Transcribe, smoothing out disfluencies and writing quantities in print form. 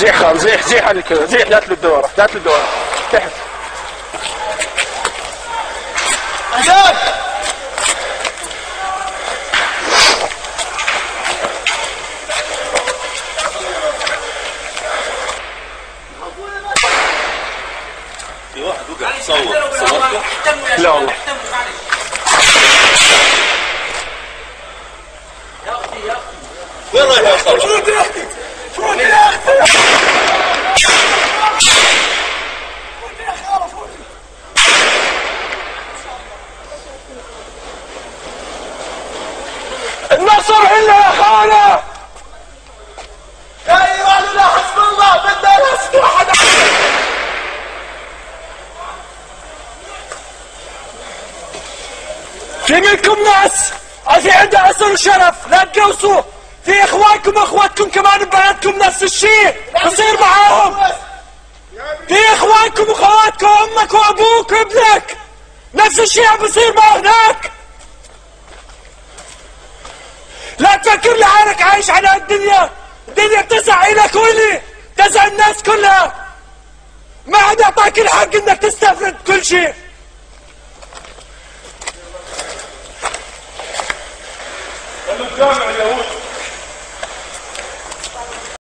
زيح خال، زيح زيح على كذا، زيح لا تلد ورا، لا تلد ورا تحت. عجال في واحد وقع صورته؟ لا والله. وين رايح يا صور؟ فوتي يا اختي فوتي يا اختي فوتي يا خاله فوتي. النصر إلا يا خالة. يا ايران لا حسب الله بدنا نسكت حدا. في منكم ناس في عنده عسر وشرف لا تقوسوا. في اخوانكم واخواتكم كمان ببلدكم نفس الشيء بصير معاهم. في اخوانكم واخواتكم امك وابوك وابنك نفس الشيء عم بصير معه هناك. لا تفكر لحالك عايش على الدنيا. الدنيا بتسع الك والي تسع الناس كلها. ما حدا اعطاك الحق انك تستفرد كل شيء. خلوا الجامع اليهود